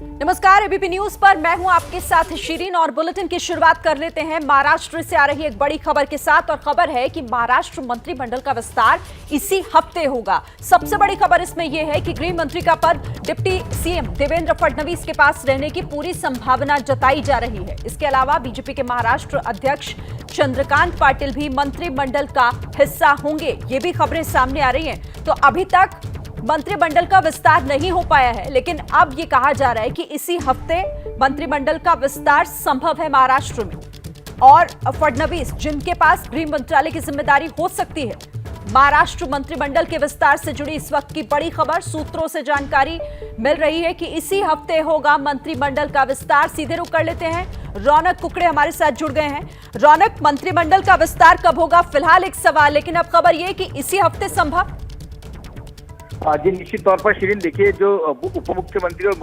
नमस्कार, ABP news पर मैं हूं आपके साथ शिरीन और बुलेटिन की शुरुआत कर लेते हैं महाराष्ट्र से आ रही एक बड़ी खबर के साथ। और खबर है कि महाराष्ट्र मंत्रिमंडल का विस्तार इसी हफ्ते होगा। सबसे बड़ी खबर इसमें यह है कि गृह मंत्री का पद डिप्टी सीएम देवेंद्र फडणवीस के पास रहने की पूरी संभावना जताई जा रही है। इसके अलावा बीजेपी के महाराष्ट्र अध्यक्ष चंद्रकांत पाटिल भी मंत्रिमंडल का हिस्सा होंगे, ये भी खबरें सामने आ रही हैं। तो अभी तक मंत्रिमंडल का विस्तार नहीं हो पाया है, लेकिन अब ये कहा जा रहा है कि इसी हफ्ते मंत्रिमंडल का विस्तार संभव है महाराष्ट्र में। और फडणवीस, जिनके पास गृह मंत्रालय की जिम्मेदारी हो सकती है, महाराष्ट्र मंत्रिमंडल के विस्तार से जुड़ी इस वक्त की बड़ी खबर। सूत्रों से जानकारी मिल रही है कि इसी हफ्ते होगा मंत्रिमंडल का विस्तार। सीधे रुक कर लेते हैं, रौनक कुकड़े हमारे साथ जुड़ गए हैं। रौनक, मंत्रिमंडल का विस्तार कब होगा, फिलहाल एक सवाल, लेकिन अब खबर यह कि इसी हफ्ते संभव। जी निश्चित तौर पर शिरीन, देखिए जो उप मुख्यमंत्री और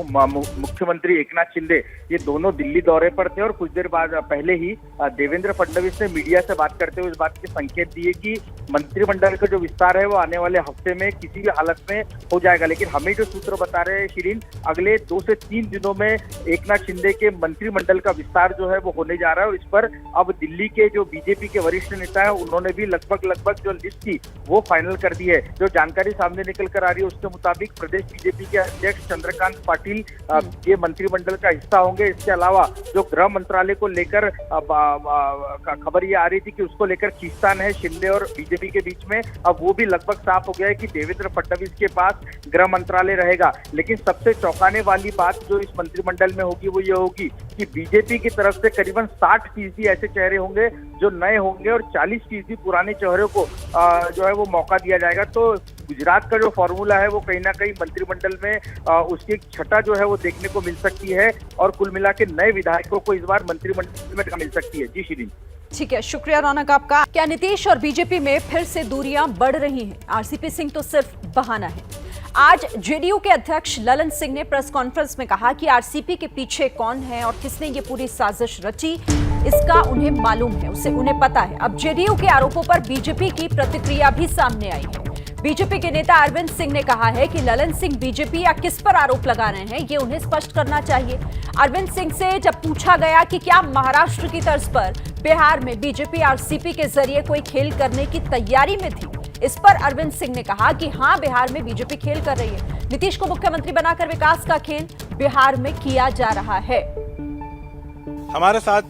मुख्यमंत्री एकनाथ शिंदे ये दोनों दिल्ली दौरे पर थे और कुछ देर बाद पहले ही देवेंद्र फडणवीस ने मीडिया से बात करते हुए इस बात के संकेत दिए कि मंत्रिमंडल का जो विस्तार है वो आने वाले हफ्ते में किसी भी हालत में हो जाएगा। लेकिन हमें जो सूत्र बता रहे हैं शिरीन, अगले 2 से 3 दिनों में एकनाथ शिंदे के मंत्रिमंडल का विस्तार जो है वो होने जा रहा है। और इस पर अब दिल्ली के जो बीजेपी के वरिष्ठ नेता है उन्होंने भी लगभग जो लिस्ट थी वो फाइनल कर दी है। जो जानकारी सामने निकल कर आ रही है उसके मुताबिक प्रदेश बीजेपी के अध्यक्ष चंद्रकांत पाटिल ये मंत्रिमंडल का हिस्सा होंगे। इसके अलावा जो गृह मंत्रालय को लेकर खबर ये आ रही थी कि उसको लेकर खींचतान है शिंदे और बीजेपी के बीच में, अब वो भी लगभग साफ हो गया है कि देवेंद्र फडणवीस के पास गृह मंत्रालय रहेगा। लेकिन सबसे चौंकाने वाली बात जो इस मंत्रिमंडल में होगी वो ये होगी कि बीजेपी की तरफ से करीबन 60% ऐसे चेहरे होंगे जो नए होंगे और 40% पुराने चेहरों को जो है वो मौका दिया जाएगा। तो गुजरात का जो फॉर्मूला है वो कहीं ना कहीं मंत्रिमंडल में उसकी एक छटा जो है वो देखने को मिल सकती है और कुल मिला के नए विधायकों को इस बार मंत्रिमंडल में मिल सकती है। जी शिरीन। ठीक है, शुक्रिया रौनक आपका। क्या नीतीश और बीजेपी में फिर से दूरियां बढ़ रही हैं? आरसीपी सिंह तो सिर्फ बहाना है। आज जेडीयू के अध्यक्ष ललन सिंह ने प्रेस कॉन्फ्रेंस में कहा कि आरसीपी के पीछे कौन है और किसने ये पूरी साजिश रची, इसका उन्हें मालूम है, उन्हें पता है। अब जेडीयू के आरोपों पर बीजेपी की प्रतिक्रिया भी सामने आई है। बीजेपी के नेता अरविंद सिंह ने कहा है कि ललन सिंह बीजेपी या किस पर आरोप लगा रहे हैं, ये उन्हें स्पष्ट करना चाहिए। अरविंद सिंह से जब पूछा गया कि क्या महाराष्ट्र की तर्ज पर बिहार में बीजेपी आरसीपी के जरिए कोई खेल करने की तैयारी में थी, इस पर अरविंद सिंह ने कहा कि हां, बिहार में बीजेपी खेल कर रही है। नीतीश को मुख्यमंत्री बनाकर विकास का खेल बिहार में किया जा रहा है। हमारे साथ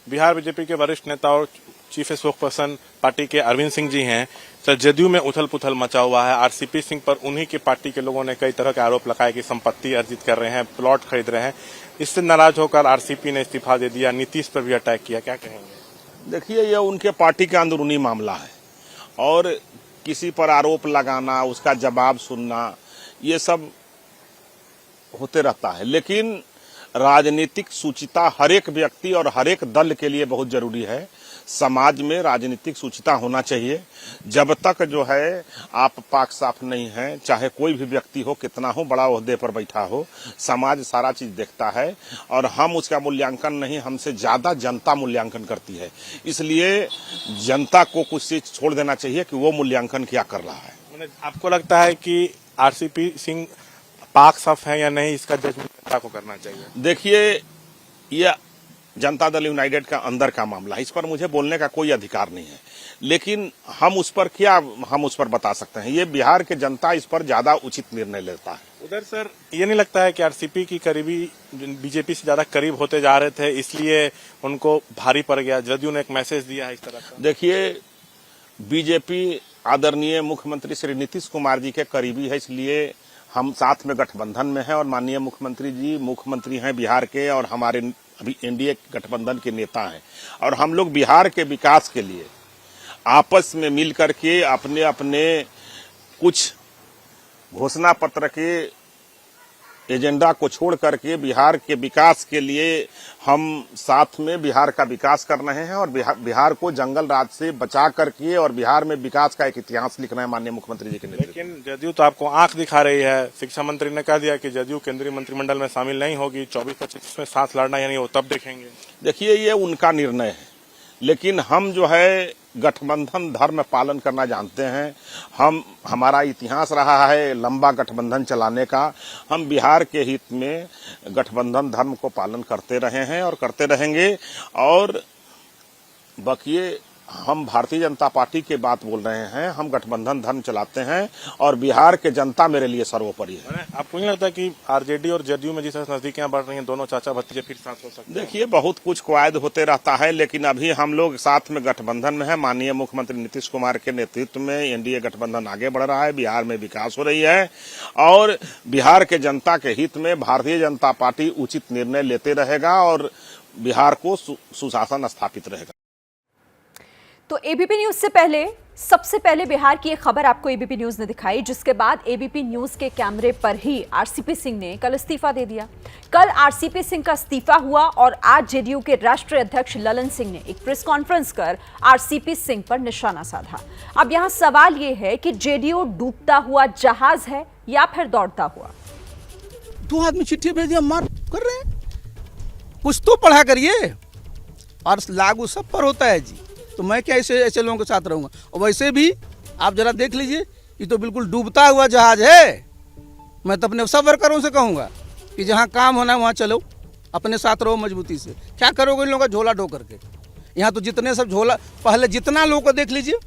बिहार बीजेपी के वरिष्ठ नेता और चीफ स्पोक्सपर्सन पार्टी के अरविंद सिंह जी हैं। सर, जदयू में उथल पुथल मचा हुआ है। आरसीपी सिंह पर उन्हीं की पार्टी के लोगों ने कई तरह के आरोप लगाए कि संपत्ति अर्जित कर रहे हैं, प्लॉट खरीद रहे हैं। इससे नाराज होकर आरसीपी ने इस्तीफा दे दिया, नीतीश पर भी अटैक किया। क्या कहेंगे? देखिए, ये उनके पार्टी का अंदरूनी मामला है और किसी पर आरोप लगाना, उसका जवाब सुनना, ये सब होते रहता है। लेकिन राजनीतिक शुचिता हर एक व्यक्ति और हर एक दल के लिए बहुत जरूरी है। समाज में राजनीतिक शुचिता होना चाहिए। जब तक जो है आप पाक साफ नहीं हैं, चाहे कोई भी व्यक्ति हो, कितना हो बड़ा ओहदे पर बैठा हो, समाज सारा चीज देखता है और हम उसका मूल्यांकन नहीं, हमसे ज्यादा जनता मूल्यांकन करती है। इसलिए जनता को कुछ चीज छोड़ देना चाहिए कि वो मूल्यांकन क्या कर रहा है। आपको लगता है कि आरसीपी सिंह पाक साफ है या नहीं, इसका जजमेंट जनता को करना चाहिए? देखिए, यह जनता दल यूनाइटेड का अंदर का मामला है, इस पर मुझे बोलने का कोई अधिकार नहीं है। लेकिन हम उस पर बता सकते हैं, ये बिहार के जनता इस पर ज्यादा उचित निर्णय लेता है। उधर सर, ये नहीं लगता है कि आरसीपी की करीबी बीजेपी से ज्यादा करीब होते जा रहे थे, इसलिए उनको भारी पड़ गया? जदयू ने एक मैसेज दिया है इस तरह का। देखिए, बीजेपी आदरणीय मुख्यमंत्री श्री नीतीश कुमार जी के करीबी है, इसलिए हम साथ में गठबंधन में हैं और माननीय मुख्यमंत्री जी मुख्यमंत्री हैं बिहार के और हमारे अभी एनडीए गठबंधन के नेता हैं। और हम लोग बिहार के विकास के लिए आपस में मिल करके अपने अपने कुछ घोषणा पत्र के एजेंडा को छोड़ करके बिहार के विकास के लिए हम साथ में बिहार का विकास कर रहे हैं और बिहार को जंगल राज से बचा करके और बिहार में विकास का एक इतिहास लिख रहे हैं माननीय मुख्यमंत्री जी के नेतृत्व। लेकिन जदयू तो आपको आंख दिखा रही है। शिक्षा मंत्री ने कह दिया कि जदयू केंद्रीय मंत्रिमंडल में शामिल नहीं होगी, 24-25 में साथ लड़ना यानी वो तब देखेंगे। देखिए, ये उनका निर्णय है, लेकिन हम जो है गठबंधन धर्म पालन करना जानते हैं। हमारा इतिहास रहा है लंबा गठबंधन चलाने का। हम बिहार के हित में गठबंधन धर्म को पालन करते रहे हैं और करते रहेंगे। और बकिए हम भारतीय जनता पार्टी की बात बोल रहे हैं, हम गठबंधन धर्म चलाते हैं और बिहार के जनता मेरे लिए सर्वोपरि है। आपको नहीं लगता कि आरजेडी और जदयू में जिस नजदीकियां बढ़ रही हैं, दोनों चाचा भतीजे फिर साथ हो सकते हैं? देखिए, बहुत कुछ कवायद होते रहता है, लेकिन अभी हम लोग साथ में गठबंधन में है। माननीय मुख्यमंत्री नीतीश कुमार के नेतृत्व में एनडीए गठबंधन आगे बढ़ रहा है, बिहार में विकास हो रही है और बिहार के जनता के हित में भारतीय जनता पार्टी उचित निर्णय लेते रहेगा और बिहार को सुशासन स्थापित रहेगा। तो एबीपी न्यूज से पहले सबसे पहले बिहार की एक खबर आपको एबीपी न्यूज ने दिखाई, जिसके बाद एबीपी न्यूज के कैमरे पर ही आरसीपी सिंह ने कल इस्तीफा दे दिया। कल आरसीपी सिंह का इस्तीफा हुआ और आज जेडीयू के राष्ट्रीय अध्यक्ष ललन सिंह ने एक प्रेस कॉन्फ्रेंस कर आरसीपी सिंह पर निशाना साधा। अब यहां सवाल यह है कि जेडीयू डूबता हुआ जहाज है या फिर दौड़ता हुआ। 2 आदमी चिट्ठी भेज दिया, मार कर रहे हैं। कुछ तो पढ़ा करिए और लागू सब पर होता है जी। तो मैं क्या ऐसे लोगों के साथ रहूंगा? और वैसे भी आप जरा देख लीजिए, ये तो बिल्कुल डूबता हुआ जहाज है। मैं तो अपने सब वर्करों से कहूंगा कि जहां काम होना है वहां चलो, अपने साथ रहो मजबूती से। क्या करोगे इन लोगों का झोला ढो करके? यहाँ तो जितने सब झोला, पहले जितना लोगों को देख लीजिए,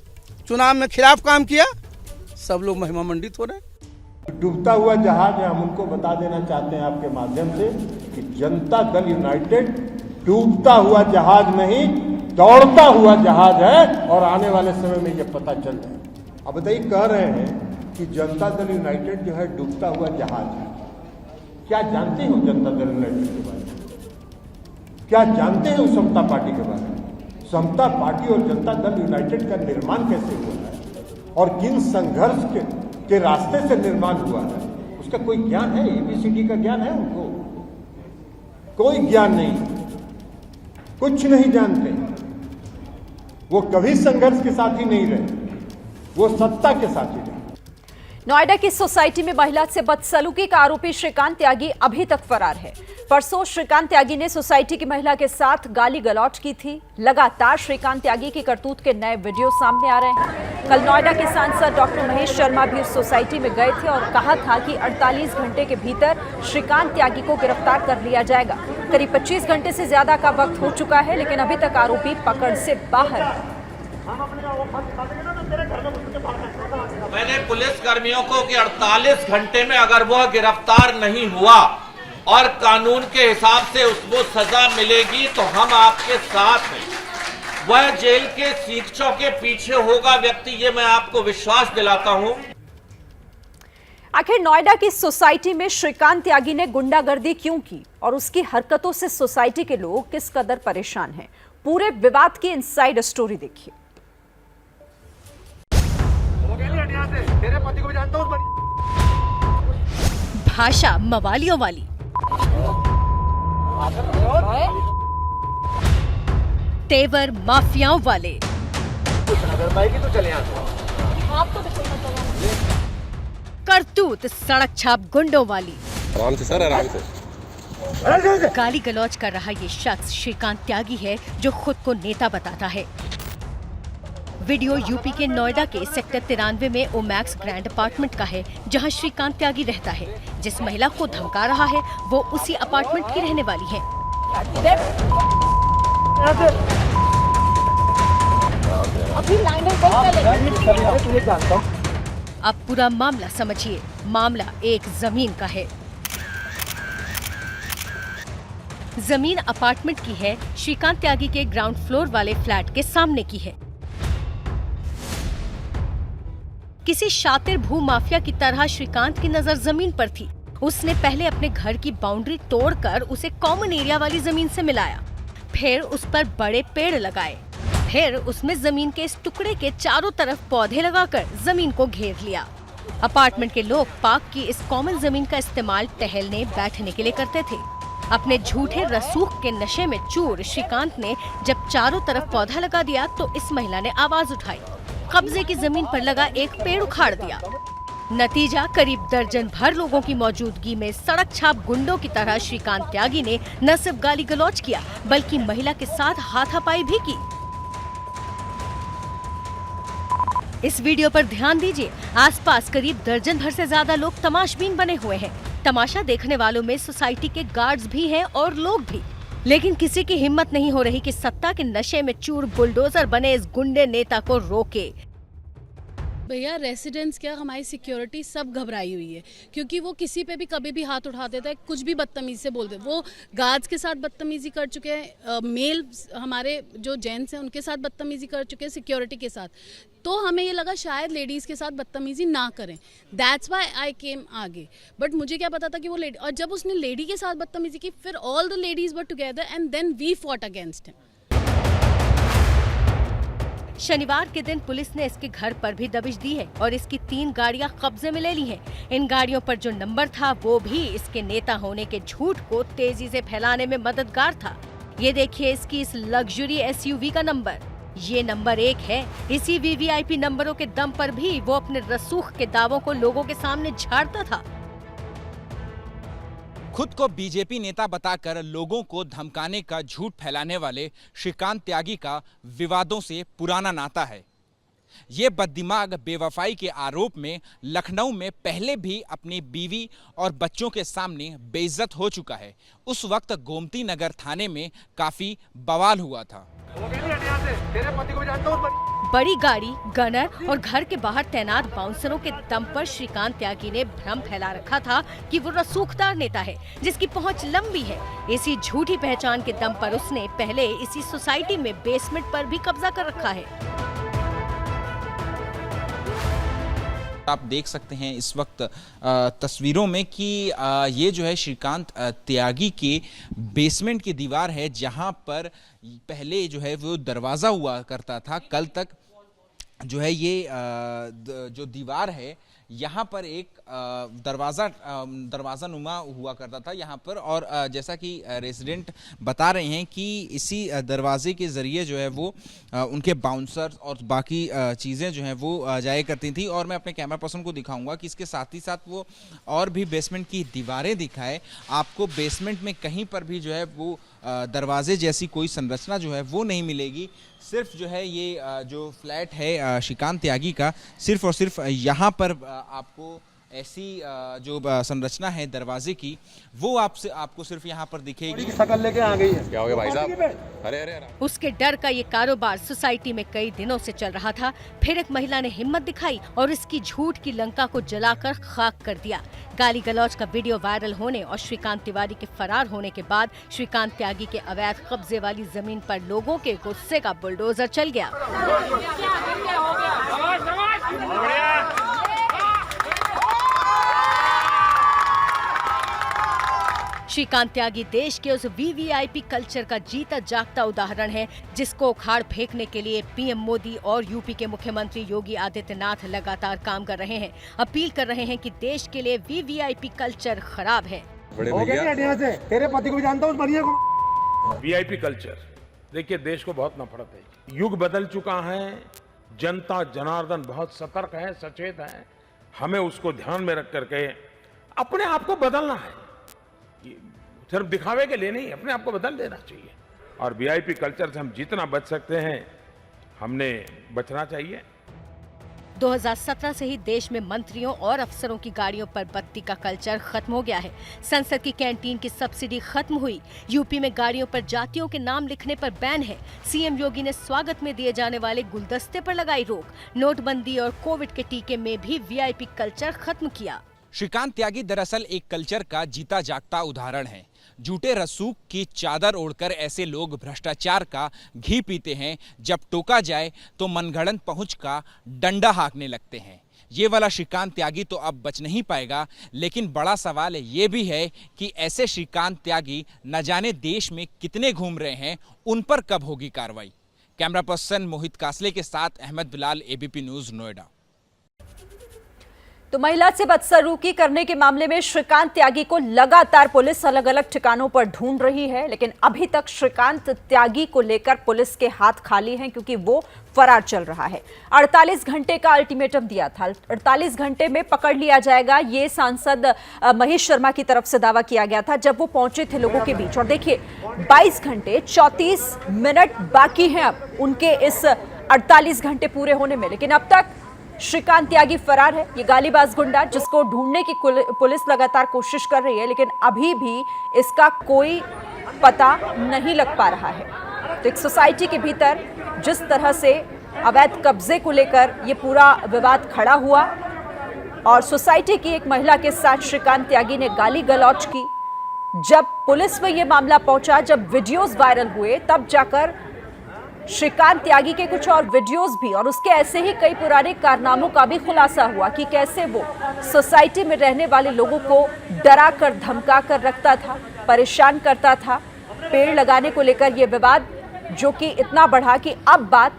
चुनाव में खिलाफ काम किया, सब लोग महिमा मंडित हो रहे हैं। डूबता हुआ जहाज है। हम उनको बता देना चाहते हैं आपके माध्यम से कि जनता दल यूनाइटेड डूबता हुआ जहाज नहीं, दौड़ता हुआ जहाज है और आने वाले समय में ये पता चल जाए। अब बताइए, कह रहे हैं कि जनता दल यूनाइटेड जो है डूबता हुआ जहाज है। क्या जानते हो जनता दल यूनाइटेड के बारे में? क्या जानते हैं समता पार्टी के बारे में? समता पार्टी और जनता दल यूनाइटेड का निर्माण कैसे हुआ है और किन संघर्ष के रास्ते से निर्माण हुआ है, उसका कोई ज्ञान है? एबीसीडी का ज्ञान है उनको? कोई ज्ञान नहीं, कुछ नहीं जानते। वो कभी संघर्ष के साथ ही नहीं रहे, वो सत्ता के साथ ही रहे। नोएडा की सोसाइटी में महिला से बदसलूकी का आरोपी श्रीकांत त्यागी अभी तक फरार है। परसों श्रीकांत त्यागी ने सोसाइटी की महिला के साथ गाली गलौज की थी। लगातार श्रीकांत त्यागी की करतूत के नए वीडियो सामने आ रहे हैं। कल नोएडा के सांसद डॉक्टर महेश शर्मा भी उस सोसाइटी में गए थे और कहा था कि 48 घंटे के भीतर श्रीकांत त्यागी को गिरफ्तार कर लिया जाएगा। करीब 25 घंटे से ज्यादा का वक्त हो चुका है, लेकिन अभी तक आरोपी पकड़ से बाहर है। मैंने पुलिस कर्मियों को कि 48 घंटे में अगर वह गिरफ्तार नहीं हुआ और कानून के हिसाब से उसको सजा मिलेगी तो हम आपके साथ हैं। वह जेल के सीखचों के पीछे होगा व्यक्ति, ये मैं आपको विश्वास दिलाता हूं। आखिर नोएडा की सोसाइटी में श्रीकांत त्यागी ने गुंडागर्दी क्यों की और उसकी हरकतों से सोसाइटी के लोग किस कदर परेशान हैं? पूरे विवाद की इनसाइड स्टोरी देखिए। भाषा मवालियों वाली, तेवर माफियाओं वाले, करतूत सड़क छाप गुंडों वाली। आराम से सर, आराम से। गाली गलौज कर रहा ये शख्स श्रीकांत त्यागी है, जो खुद को नेता बताता है। वीडियो यूपी के नोएडा के सेक्टर 93 में ओमैक्स ग्रैंड अपार्टमेंट का है, जहां श्रीकांत त्यागी रहता है। जिस महिला को धमका रहा है वो उसी अपार्टमेंट की रहने वाली है। अब पूरा मामला समझिए। मामला एक जमीन का है। जमीन अपार्टमेंट की है, श्रीकांत त्यागी के ग्राउंड फ्लोर वाले फ्लैट के सामने की है। किसी शातिर भू माफिया की तरह श्रीकांत की नजर जमीन पर थी। उसने पहले अपने घर की बाउंड्री तोड़कर उसे कॉमन एरिया वाली जमीन से मिलाया, फिर उस पर बड़े पेड़ लगाए, फिर उसमें जमीन के इस टुकड़े के चारों तरफ पौधे लगाकर जमीन को घेर लिया। अपार्टमेंट के लोग पार्क की इस कॉमन जमीन का इस्तेमाल टहलने बैठने के लिए करते थे। अपने झूठे रसूख के नशे में चूर श्रीकांत ने जब चारों तरफ पौधा लगा दिया तो इस महिला ने आवाज उठाई, कब्जे की जमीन पर लगा एक पेड़ उखाड़ दिया। नतीजा, करीब दर्जन भर लोगों की मौजूदगी में सड़क छाप गुंडों की तरह श्रीकांत त्यागी ने न सिर्फ गाली गलौज किया बल्कि महिला के साथ हाथापाई भी की। इस वीडियो पर ध्यान दीजिए, आसपास करीब दर्जन भर से ज्यादा लोग तमाशबीन बने हुए हैं। तमाशा देखने वालों में सोसाइटी के गार्ड्स भी हैं और लोग भी, लेकिन किसी की हिम्मत नहीं हो रही कि सत्ता के नशे में चूर बुलडोजर बने इस गुंडे नेता को रोके। भैया रेसिडेंट्स क्या, हमारी सिक्योरिटी सब घबराई हुई है, क्योंकि वो किसी पे भी कभी भी हाथ उठा देता है, कुछ भी बदतमीजी से बोल दे। वो गार्ड्स के साथ बदतमीजी कर चुके हैं, मेल हमारे जो जेंट्स हैं उनके साथ बदतमीजी कर चुके हैं, सिक्योरिटी के साथ। तो हमें ये लगा शायद लेडीज़ के साथ बदतमीजी ना करें, दैट्स व्हाई आई केम आगे। बट मुझे क्या पता था कि वो लेडी, और जब उसने लेडी के साथ बदतमीजी की, फिर all the ladies were together and then we fought against him. शनिवार के दिन पुलिस ने इसके घर पर भी दबिश दी है और इसकी 3 गाड़ियां कब्जे में ले ली हैं। इन गाड़ियों पर जो नंबर था वो भी इसके नेता होने के झूठ को तेजी से फैलाने में मददगार था। ये देखिए इसकी इस लग्जरी एसयूवी का नंबर, ये नंबर 1 है। इसी वीवीआईपी नंबरों के दम पर भी वो अपने रसूख के दावों को लोगों के सामने झाड़ता था। खुद को बीजेपी नेता बताकर लोगों को धमकाने का झूठ फैलाने वाले श्रीकांत त्यागी का विवादों से पुराना नाता है। ये बददिमाग बेवफाई के आरोप में लखनऊ में पहले भी अपनी बीवी और बच्चों के सामने बेइज्जत हो चुका है। उस वक्त गोमती नगर थाने में काफी बवाल हुआ था। बड़ी गाड़ी, गनर और घर के बाहर तैनात बाउंसरों के दम पर श्रीकांत त्यागी ने भ्रम फैला रखा था कि वो रसूखदार नेता है जिसकी पहुंच लंबी है। इसी झूठी पहचान के दम पर उसने पहले इसी सोसाइटी में बेसमेंट पर भी कब्जा कर रखा है। आप देख सकते हैं इस वक्त तस्वीरों में कि ये जो है श्रीकांत त्यागी के बेसमेंट की दीवार है, जहां पर पहले जो है वो दरवाज़ा हुआ करता था। कल तक जो है ये जो दीवार है यहाँ पर एक दरवाज़ा नुमा हुआ करता था यहाँ पर, और जैसा कि रेजिडेंट बता रहे हैं कि इसी दरवाजे के ज़रिए जो है वो उनके बाउंसर्स और बाकी चीज़ें जो हैं वो जाया करती थी। और मैं अपने कैमरा पर्सन को दिखाऊंगा कि इसके साथ ही साथ वो और भी बेसमेंट की दीवारें दिखाए। आपको बेसमेंट में कहीं पर भी जो है वो दरवाजे जैसी कोई संरचना जो है वो नहीं मिलेगी। सिर्फ जो है ये जो फ्लैट है श्रीकांत त्यागी का, सिर्फ और सिर्फ यहाँ पर आपको ऐसी जो संरचना है दरवाजे की वो आपको सिर्फ यहाँ पर दिखेगी। शकल लेके आ गई है। क्या हो गया भाई साहब? अरे उसके डर का ये कारोबार सोसाइटी में कई दिनों से चल रहा था। फिर एक महिला ने हिम्मत दिखाई और इसकी झूठ की लंका को जलाकर खाक कर दिया। गाली गलौज का वीडियो वायरल होने और श्रीकांत तिवारी के फरार होने के बाद श्रीकांत त्यागी के अवैध कब्जे वाली जमीन पर लोगों के गुस्से का बुलडोजर चल गया। श्रीकांत त्यागी देश के उस वीवीआईपी कल्चर का जीता जागता उदाहरण है जिसको उखाड़ फेंकने के लिए पीएम मोदी और यूपी के मुख्यमंत्री योगी आदित्यनाथ लगातार काम कर रहे हैं। अपील कर रहे हैं कि देश के लिए वीवीआईपी कल्चर खराब है। तेरे पति को भी जानता हूँ, बढ़िया को। वीआईपी कल्चर, देखिए देश को बहुत नफरत है। युग बदल चुका है, जनता जनार्दन बहुत सतर्क है, सचेत है। हमें उसको ध्यान में रख करके अपने आप को बदलना है। सिर्फ दिखावे के लिए नहीं, अपने आप को बदल देना चाहिए। और वीआईपी कल्चर से हम जितना बच सकते हैं हमने बचना चाहिए। 2017 से ही देश में मंत्रियों और अफसरों की गाड़ियों पर बत्ती का कल्चर खत्म हो गया है। संसद की कैंटीन की सब्सिडी खत्म हुई। यूपी में गाड़ियों पर जातियों के नाम लिखने पर बैन है। सीएम योगी ने स्वागत में दिए जाने वाले गुलदस्ते पर लगाई रोक। नोटबंदी और कोविड के टीके में भी वीआईपी कल्चर खत्म किया। श्रीकांत त्यागी दरअसल एक कल्चर का जीता जागता उदाहरण है। झूठे रसूख की चादर ओढ़कर ऐसे लोग भ्रष्टाचार का घी पीते हैं। जब टोका जाए तो मनगढ़ंत पहुंच का डंडा हाँकने लगते हैं। ये वाला श्रीकांत त्यागी तो अब बच नहीं पाएगा, लेकिन बड़ा सवाल ये भी है कि ऐसे श्रीकांत त्यागी न जाने देश में कितने घूम रहे हैं, उन पर कब होगी कार्रवाई। कैमरा पर्सन मोहित कासले के साथ अहमद बिलाल, एबीपी न्यूज, नोएडा। तो महिला से बदसलूकी करने के मामले में श्रीकांत त्यागी को लगातार पुलिस अलग अलग ठिकानों पर ढूंढ रही है, लेकिन अभी तक श्रीकांत त्यागी को लेकर पुलिस के हाथ खाली हैं क्योंकि वो फरार चल रहा है। 48 घंटे का अल्टीमेटम दिया था, 48 घंटे में पकड़ लिया जाएगा, ये सांसद महेश शर्मा की तरफ से दावा किया गया था जब वो पहुंचे थे लोगों के बीच। और देखिए 22 घंटे 34 मिनट बाकी हैं अब उनके इस 48 घंटे पूरे होने में, लेकिन अब तक श्रीकांत त्यागी फरार है। ये गालीबाज गुंडा जिसको ढूंढने की पुलिस लगातार कोशिश कर रही है, लेकिन अभी भी इसका कोई पता नहीं लग पा रहा है। तो एक सोसाइटी के भीतर जिस तरह से अवैध कब्जे को लेकर ये पूरा विवाद खड़ा हुआ और सोसाइटी की एक महिला के साथ श्रीकांत त्यागी ने गाली गलौज की, जब पुलिस में ये मामला पहुंचा, जब वीडियोस वायरल हुए, तब जाकर श्रीकांत त्यागी के कुछ और वीडियोस भी और उसके ऐसे ही कई पुराने कारनामों का भी खुलासा हुआ कि कैसे वो सोसाइटी में रहने वाले लोगों को डरा कर धमका कर रखता था, परेशान करता था। पेड़ लगाने को लेकर यह विवाद जो कि इतना बढ़ा कि अब बात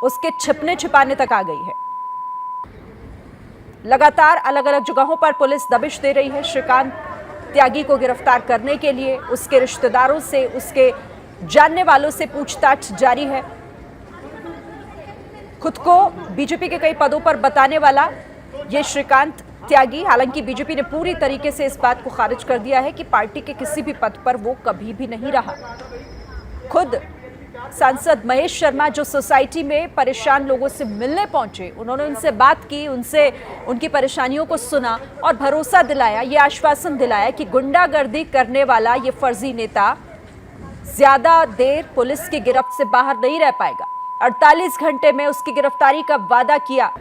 उसके छिपने छिपाने तक आ गई है। लगातार अलग अलग जगहों पर पुलिस दबिश दे रही है श्रीकांत त्यागी को गिरफ्तार करने के लिए। उसके रिश्तेदारों से, उसके जानने वालों से पूछताछ जारी है। खुद को बीजेपी के कई पदों पर बताने वाला ये श्रीकांत त्यागी, हालांकि बीजेपी ने पूरी तरीके से इस बात को खारिज कर दिया है कि पार्टी के किसी भी पद पर वो कभी भी नहीं रहा। खुद सांसद महेश शर्मा जो सोसाइटी में परेशान लोगों से मिलने पहुंचे, उन्होंने उनसे बात की, उनसे उनकी परेशानियों को सुना और भरोसा दिलाया, ये आश्वासन दिलाया कि गुंडागर्दी करने वाला ये फर्जी नेता ज्यादा देर पुलिस की गिरफ्त से बाहर नहीं रह पाएगा। 48 घंटे में उसकी गिरफ्तारी का वादा किया,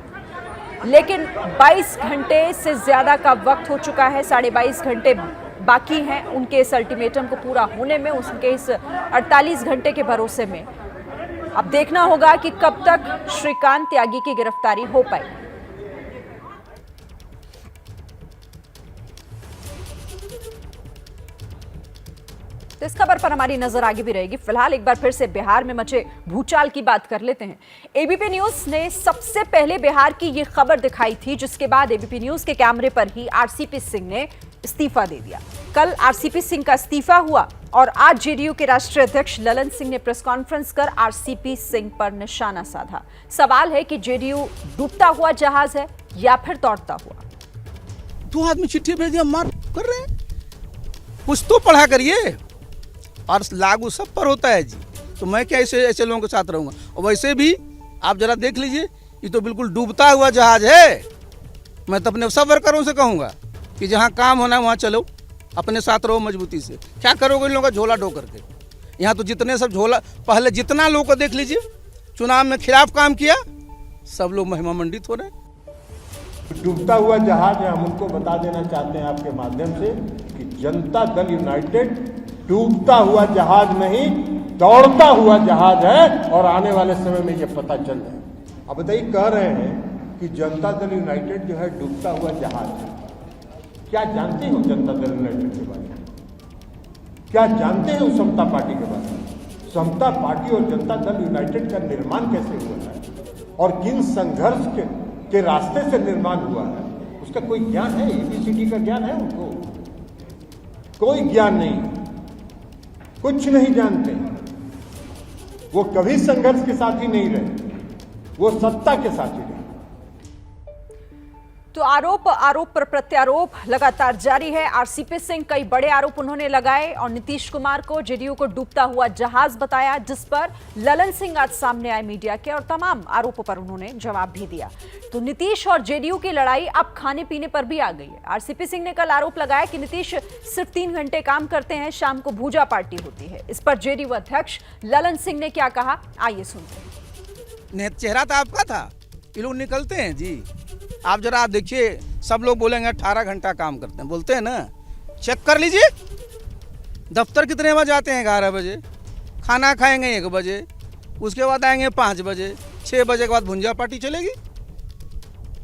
लेकिन 22 घंटे से ज्यादा का वक्त हो चुका है। 22.5 घंटे बाकी हैं उनके इस अल्टीमेटम को पूरा होने में, उनके इस 48 घंटे के भरोसे में। अब देखना होगा कि कब तक श्रीकांत त्यागी की गिरफ्तारी हो पाए। तो इस खबर पर हमारी नजर आगे भी रहेगी। फिलहाल एक बार फिर से बिहार में मचे भूचाल की बात कर लेते हैं। एबीपी न्यूज ने सबसे पहले बिहार की ये खबर दिखाई थी, जिसके बाद एबीपी न्यूज के कैमरे पर ही आरसीपी सिंह ने इस्तीफा दे दिया। कल आरसीपी सिंह का इस्तीफा हुआ और आज जेडीयू के राष्ट्रीय अध्यक्ष ललन सिंह ने प्रेस कॉन्फ्रेंस कर आरसीपी सिंह पर निशाना साधा। सवाल है कि जेडीयू डूबता हुआ जहाज है या फिर दौड़ता हुआ। 2 आदमी चिट्ठी भेज दिया, मार कर रहे हैं। कुछ तो पढ़ा करिए, और लागू सब पर होता है जी। तो मैं क्या ऐसे लोगों के साथ रहूंगा। और वैसे भी आप जरा देख लीजिए, ये तो बिल्कुल डूबता हुआ जहाज है। मैं तो अपने सब वर्करों से कहूंगा कि जहां काम होना है वहां चलो, अपने साथ रहो मजबूती से। क्या करोगे इन लोगों का झोला ढो करके? यहाँ तो जितने सब झोला, पहले जितना लोगों को देख लीजिए चुनाव में खिलाफ काम किया, सब लोग महिमा मंडित हो रहे हैं। डूबता हुआ जहाज है, हम उनको बता देना चाहते हैं आपके माध्यम से कि जनता दल यूनाइटेड डूबता हुआ जहाज नहीं, दौड़ता हुआ जहाज है और आने वाले समय में ये पता चल जाए। अब बताइए, कह रहे हैं कि जनता दल यूनाइटेड जो है डूबता हुआ जहाज है। क्या जानते हो जनता दल यूनाइटेड के बारे में? क्या जानते हैं समता पार्टी के बारे में? समता पार्टी और जनता दल यूनाइटेड का निर्माण कैसे हुआ है और किन संघर्ष के रास्ते से निर्माण हुआ है, उसका कोई ज्ञान है? एबीसीडी का ज्ञान है उनको? कोई ज्ञान नहीं, कुछ नहीं जानते। वो कभी संघर्ष के साथ ही नहीं रहे, वो सत्ता के साथ ही रहे। तो आरोप पर प्रत्यारोप लगातार जारी है। आरसीपी सिंह कई बड़े आरोप उन्होंने लगाए और नीतीश कुमार को जेडीयू को डूबता हुआ जहाज बताया, जिस पर ललन सिंह आज सामने आए मीडिया के और तमाम आरोपों पर उन्होंने जवाब भी दिया। तो नीतीश और जेडीयू की लड़ाई अब खाने पीने पर भी आ गई है। आरसीपी सिंह ने कल आरोप लगाया कि नीतीश सिर्फ 3 घंटे काम करते हैं, शाम को भूजा पार्टी होती है। इस पर जेडीयू अध्यक्ष ललन सिंह ने क्या कहा, आइए सुनते हैं। चेहरा तो आपका था, ये लोग निकलते हैं जी। आप जरा आप देखिए, सब लोग बोलेंगे 18 घंटा काम करते हैं, बोलते हैं ना, चेक कर लीजिए। दफ्तर कितने बजे आते हैं? 11 बजे। खाना खाएंगे 1 बजे, उसके बाद आएंगे 5 बजे, 6 बजे के बाद भुंजा पार्टी चलेगी।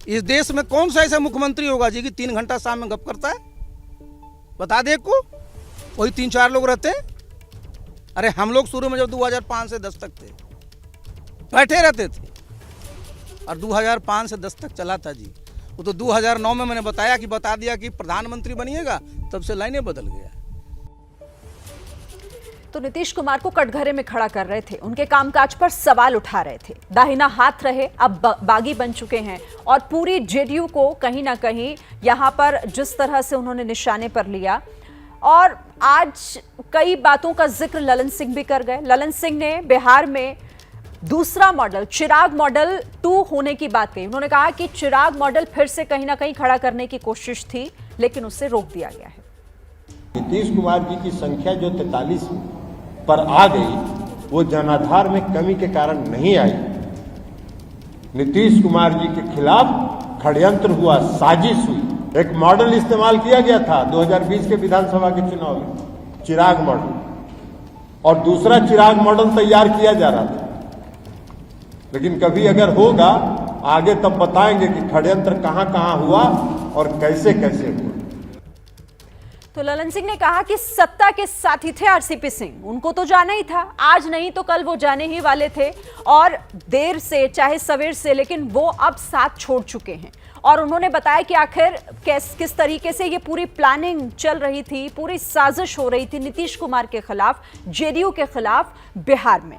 इस देश में कौन सा ऐसा मुख्यमंत्री होगा जी कि 3 घंटा शाम में गप करता है? बता दे को, वही 3-4 लोग रहते हैं। अरे हम लोग शुरू में जब 2005 से 10 तक थे, बैठे रहते थे और 2005 से 10 तक चला था जी। वो तो 2009 में मैंने बताया कि बता दिया कि प्रधानमंत्री बनिएगा, तब से लाइनें बदल गया। तो नीतीश कुमार को कटघरे में खड़ा कर रहे थे, उनके कामकाज पर सवाल उठा रहे थे। दाहिना हाथ रहे, अब बागी बन चुके हैं और पूरी जेडीयू को कहीं ना कहीं यहां पर जिस तरह से उन्होंने निशाने पर लिया। और आज कई बातों का जिक्र ललन सिंह भी कर गए। ललन सिंह ने बिहार में दूसरा मॉडल चिराग मॉडल 2 होने की बात कही। उन्होंने कहा कि चिराग मॉडल फिर से कहीं ना कहीं खड़ा करने की कोशिश थी, लेकिन उससे रोक दिया गया है। नीतीश कुमार जी की संख्या जो 43 पर आ गई, वो जनाधार में कमी के कारण नहीं आई। नीतीश कुमार जी के खिलाफ षड्यंत्र हुआ, साजिश हुई। एक मॉडल इस्तेमाल किया गया था 2020 के विधानसभा के चुनाव में, चिराग मॉडल, और दूसरा चिराग मॉडल तैयार किया जा रहा था। लेकिन कभी अगर होगा आगे तब बताएंगे कि षड्यंत्र कहां कहां हुआ और कैसे कैसे हुआ। तो ललन सिंह ने कहा कि सत्ता के साथी थे आरसीपी सिंह, उनको तो जाना ही था, आज नहीं तो कल वो जाने ही वाले थे, और देर से चाहे सवेर से, लेकिन वो अब साथ छोड़ चुके हैं। और उन्होंने बताया कि आखिर किस तरीके से ये पूरी प्लानिंग चल रही थी, पूरी साजिश हो रही थी नीतीश कुमार के खिलाफ, जेडीयू के खिलाफ बिहार में।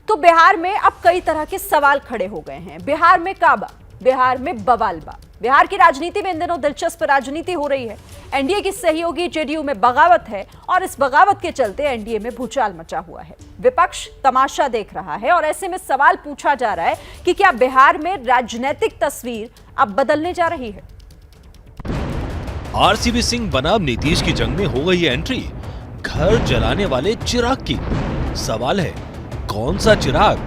तो बिहार में अब कई तरह के सवाल खड़े हो गए हैं। बिहार में काबा, बिहार में बवालबा। बिहार की राजनीति में इन दिनों दिलचस्प राजनीति हो रही है। एनडीए की सहयोगी जेडीयू में बगावत है, और इस बगावत के चलते एनडीए में भूचाल मचा हुआ है। विपक्ष तमाशा देख रहा है, और ऐसे में सवाल पूछा जा रहा है कि क्या बिहार में राजनीतिक तस्वीर अब बदलने जा रही है। आरसीपी सिंह बनाम नीतीश की जंग में हो गई है एंट्री, घर जलाने वाले चिराग की। सवाल है, कौन सा चिराग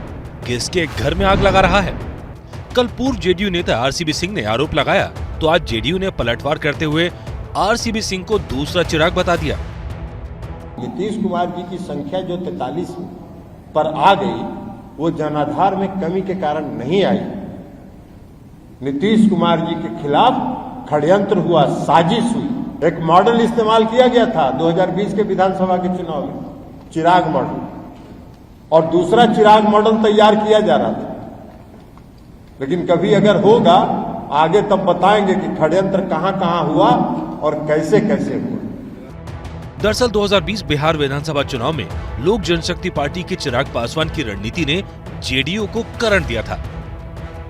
किसके घर में आग लगा रहा है? कल पूर्व जेडीयू नेता आरसीपी सिंह ने आरोप लगाया, तो आज जेडीयू ने पलटवार करते हुए आरसीपी सिंह को दूसरा चिराग बता दिया। नीतीश कुमार जी की संख्या जो 43 पर आ गई, वो जनाधार में कमी के कारण नहीं आई। नीतीश कुमार जी के खिलाफ षड्यंत्र हुआ, साजिश हुई। एक मॉडल इस्तेमाल किया गया था 2020 के विधानसभा के चुनाव में, चिराग मॉडल, और दूसरा चिराग मॉडल तैयार किया जा रहा था। लेकिन कभी अगर होगा आगे तब बताएंगे कि षड्यंत्र कहां कहां हुआ और कैसे कैसे हुआ। दरअसल 2020 बिहार विधानसभा चुनाव में लोक जनशक्ति पार्टी के चिराग पासवान की रणनीति ने जेडीयू को करंट दिया था।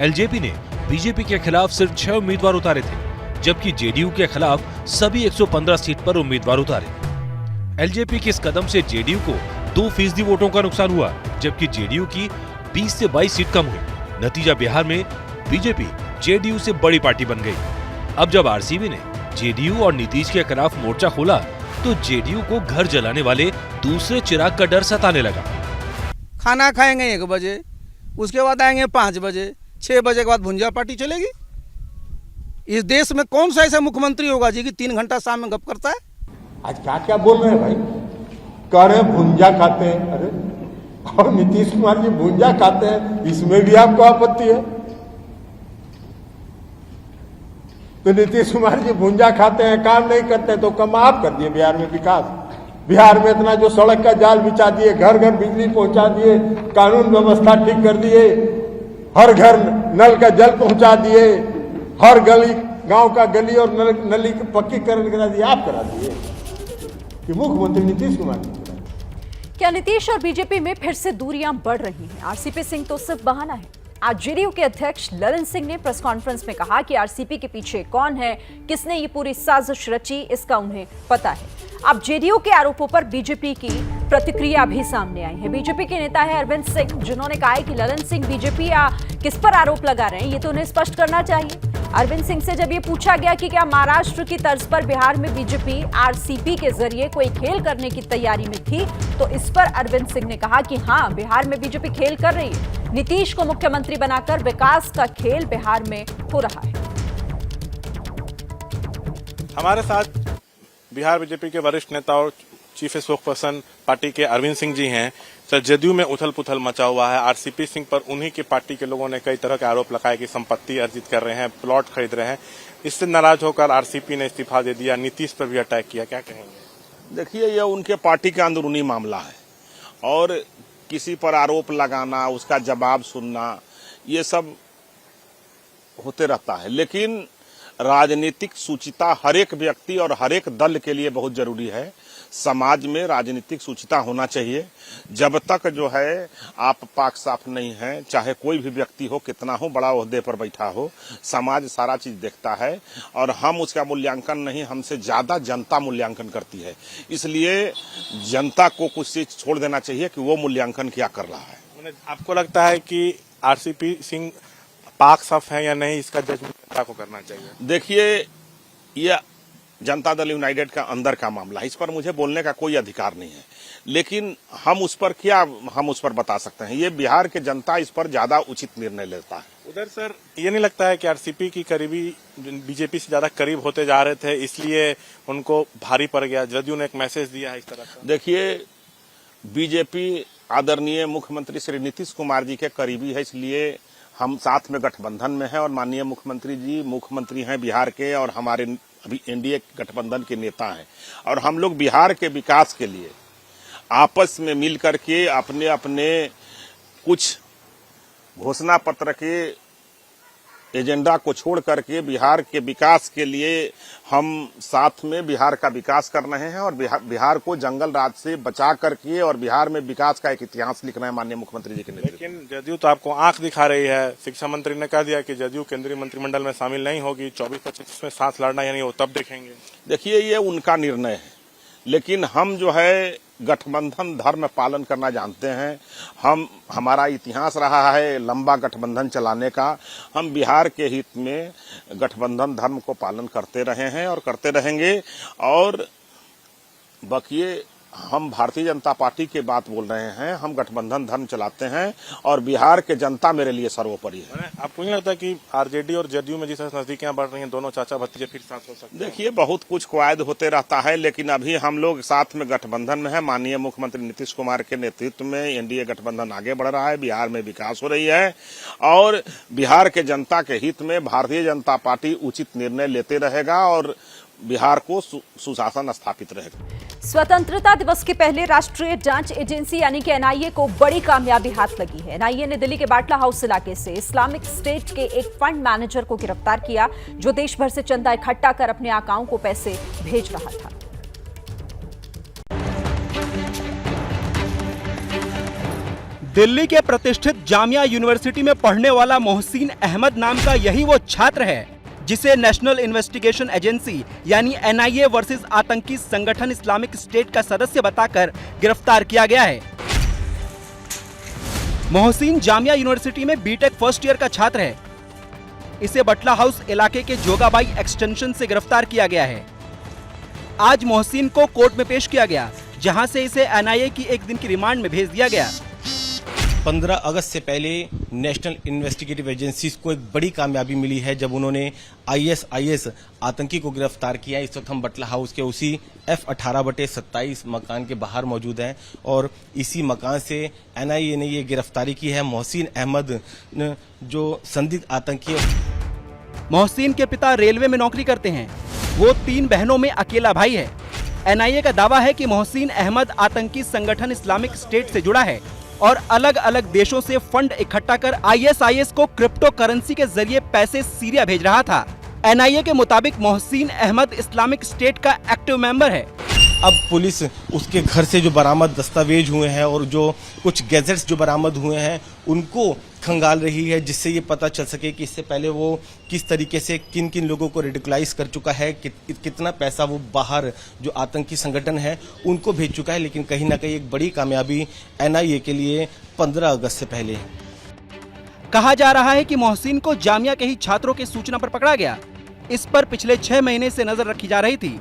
एलजेपी ने बीजेपी के खिलाफ सिर्फ 6 उम्मीदवार उतारे थे, जबकि जेडीयू के खिलाफ सभी 115 सीट पर उम्मीदवार उतारे। एलजेपी के इस कदम से जेडीयू को 2% वोटों का नुकसान हुआ, जबकि जेडीयू की 20 से 22 सीट कम हुई। नतीजा, बिहार में बीजेपी जेडीयू से बड़ी पार्टी बन गई। अब जब आरसीपी ने जेडीयू और नीतीश के खिलाफ मोर्चा खोला, तो जेडीयू को घर जलाने वाले दूसरे चिराग का डर सताने लगा। खाना खाएंगे 1 बजे, उसके बाद आएंगे 5 बजे, 6 बजे के बाद भुंजा पार्टी चलेगी। इस देश में कौन सा ऐसा मुख्यमंत्री होगा जी कि 3 घंटा शाम में गप करता है? आज क्या क्या बोल रहे हैं भाई, कह रहे भुंजा खाते हैं। अरे, और नीतीश कुमार जी भुंजा खाते हैं, इसमें भी आपको आपत्ति है? तो नीतीश कुमार जी भुंजा खाते हैं, काम नहीं करते, तो कम आप कर दिए बिहार में विकास। बिहार में इतना जो सड़क का जाल बिछा दिए, घर घर बिजली पहुंचा दिए, कानून व्यवस्था ठीक कर दिए, हर घर नल का जल पहुंचा दिए, हर गली गांव का गली और नली पक्कीकरण करा दिए, आप करा दिए कि मुख्यमंत्री नीतीश कुमार जी। क्या नीतीश और बीजेपी में फिर से दूरियां बढ़ रही हैं? आरसीपी सिंह तो सिर्फ बहाना है। आज जेडीयू के अध्यक्ष ललन सिंह ने प्रेस कॉन्फ्रेंस में कहा कि आरसीपी के पीछे कौन है, किसने ये पूरी साजिश रची, इसका उन्हें पता है। अब जेडीयू के आरोपों पर बीजेपी की प्रतिक्रिया भी सामने आई है। बीजेपी के नेता है अरविंद सिंह, जिन्होंने कहा है कि ललन सिंह बीजेपी या किस पर आरोप लगा रहे हैं, ये तो उन्हें स्पष्ट करना चाहिए। अरविंद सिंह से जब ये पूछा गया कि क्या महाराष्ट्र की तर्ज पर बिहार में बीजेपी आरसीपी के जरिए कोई खेल करने की तैयारी में थी, तो इस पर अरविंद सिंह ने कहा कि हाँ, बिहार में बीजेपी खेल कर रही है। नीतीश को मुख्यमंत्री बनाकर विकास का खेल बिहार में हो रहा है। हमारे साथ बिहार बीजेपी के वरिष्ठ नेता और चीफ स्पोक्स पर्सन पार्टी के अरविंद सिंह जी हैं। सर, जदयू में उथल पुथल मचा हुआ है। आरसीपी सिंह पर उन्हीं की पार्टी के लोगों ने कई तरह के आरोप लगाए कि संपत्ति अर्जित कर रहे हैं, प्लॉट खरीद रहे हैं। इससे नाराज होकर आरसीपी ने इस्तीफा दे दिया, नीतीश पर भी अटैक किया। क्या कहेंगे? देखिए, यह उनके पार्टी का अंदरूनी मामला है, और किसी पर आरोप लगाना, उसका जवाब सुनना, ये सब होते रहता है। लेकिन राजनीतिक सूचिता हर एक व्यक्ति और हर एक दल के लिए बहुत जरूरी है। समाज में राजनीतिक सूचिता होना चाहिए। जब तक जो है आप पाक साफ नहीं है, चाहे कोई भी व्यक्ति हो, कितना हो बड़ा ओहदे पर बैठा हो, समाज सारा चीज देखता है, और हम उसका मूल्यांकन नहीं, हमसे ज्यादा जनता मूल्यांकन करती है। इसलिए जनता को कुछ चीज छोड़ देना चाहिए कि वो मूल्यांकन क्या कर रहा है। आपको लगता है कि आरसीपी सिंह पाक साफ है या नहीं, इसका जजमेंट जनता को करना चाहिए? देखिए, ये जनता दल यूनाइटेड का अंदर का मामला है, इस पर मुझे बोलने का कोई अधिकार नहीं है। लेकिन हम उस पर बता सकते हैं, ये बिहार के जनता इस पर ज्यादा उचित निर्णय लेता है। उधर सर ये नहीं लगता है कि आरसीपी की करीबी बीजेपी से ज्यादा करीब होते जा रहे थे, इसलिए उनको भारी पड़ गया? जदयू ने एक मैसेज दिया है इस तरह का। देखिए, बीजेपी आदरणीय मुख्यमंत्री श्री नीतीश कुमार जी के करीबी है, इसलिए हम साथ में गठबंधन में हैं और माननीय मुख्यमंत्री जी मुख्यमंत्री हैं बिहार के और हमारे अभी एनडीए गठबंधन के नेता हैं। और हम लोग बिहार के विकास के लिए आपस में मिल करके अपने अपने कुछ घोषणा पत्र के एजेंडा को छोड़ करके बिहार के विकास के लिए हम साथ में बिहार का विकास कर रहे हैं और बिहार को जंगल राज से बचा करके और बिहार में विकास का एक इतिहास लिख रहे हैं माननीय मुख्यमंत्री जी के नेतृत्व। लेकिन जदयू तो आपको आंख दिखा रही है। शिक्षा मंत्री ने कह दिया कि जदयू केंद्रीय मंत्रिमंडल में शामिल नहीं होगी, 24-25 में साथ लड़ना या नहीं वो तब देखेंगे। देखिए, ये उनका निर्णय है, लेकिन हम जो है गठबंधन धर्म पालन करना जानते हैं। हमारा इतिहास रहा है लंबा गठबंधन चलाने का। हम बिहार के हित में गठबंधन धर्म को पालन करते रहे हैं और करते रहेंगे। और बाकी हम भारतीय जनता पार्टी की बात बोल रहे हैं, हम गठबंधन धर्म चलाते हैं और बिहार के जनता मेरे लिए सर्वोपरि है। आपको नहीं लगता कि आरजेडी और जदयू में जिस नजदीकियां बढ़ रही हैं, दोनों चाचा भतीजे फिर साथ हो सकते हैं? देखिए, बहुत कुछ क्वायद होते रहता है, लेकिन अभी हम लोग साथ में गठबंधन में है। माननीय मुख्यमंत्री नीतीश कुमार के नेतृत्व में एनडीए गठबंधन आगे बढ़ रहा है, बिहार में विकास हो रही है और बिहार के जनता के हित में भारतीय जनता पार्टी उचित निर्णय लेते रहेगा और बिहार को सुशासन स्थापित रहेगा। स्वतंत्रता दिवस के पहले राष्ट्रीय जांच एजेंसी यानी कि एनआईए को बड़ी कामयाबी हाथ लगी है। एनआईए ने दिल्ली के बाटला हाउस इलाके से इस्लामिक स्टेट के एक फंड मैनेजर को गिरफ्तार किया, जो देश भर से चंदा इकट्ठा कर अपने आकाओं को पैसे भेज रहा था। दिल्ली के प्रतिष्ठित जामिया यूनिवर्सिटी में पढ़ने वाला मोहसिन अहमद नाम का यही वो छात्र है जिसे नेशनल इन्वेस्टिगेशन एजेंसी यानी एनआईए वर्सेस आतंकी संगठन इस्लामिक स्टेट का सदस्य बताकर गिरफ्तार किया गया है। मोहसिन जामिया यूनिवर्सिटी में बीटेक फर्स्ट ईयर का छात्र है। इसे बटला हाउस इलाके के जोगाबाई एक्सटेंशन से गिरफ्तार किया गया है। आज मोहसिन को कोर्ट में पेश किया गया, जहां से इसे एनआईए की एक दिन की रिमांड में भेज दिया गया। 15 अगस्त से पहले नेशनल इन्वेस्टिगेटिव एजेंसीज को एक बड़ी कामयाबी मिली है जब उन्होंने आईएसआईएस आतंकी को गिरफ्तार किया। इस वक्त हम बटला हाउस के उसी F18/27 मकान के बाहर मौजूद हैं और इसी मकान से एनआईए ने ये गिरफ्तारी की है। मोहसिन अहमद जो संदिग्ध आतंकी है। मोहसिन के पिता रेलवे में नौकरी करते हैं। वो 3 बहनों में अकेला भाई है। एनआईए का दावा है कि मोहसिन अहमद आतंकी संगठन इस्लामिक स्टेट से जुड़ा है और अलग अलग देशों से फंड इकट्ठा कर आईएसआईएस को क्रिप्टो करेंसी के जरिए पैसे सीरिया भेज रहा था। एनआईए के मुताबिक मोहसिन अहमद इस्लामिक स्टेट का एक्टिव मेंबर है। अब पुलिस उसके घर से जो बरामद दस्तावेज हुए हैं और जो कुछ गैजेट्स जो बरामद हुए हैं उनको खंगाल रही है, जिससे ये पता चल सके कि इससे पहले वो किस तरीके से किन किन लोगों को रेडिकलाइज कर चुका है, कितना पैसा वो बाहर जो आतंकी संगठन है उनको भेज चुका है। लेकिन कहीं ना कहीं एक बड़ी कामयाबी एनआईए के लिए 15 अगस्त से पहले है। कहा जा रहा है कि मोहसिन को जामिया के ही छात्रों की सूचना पर पकड़ा गया। इस पर पिछले 6 महीने से नजर रखी जा रही थी।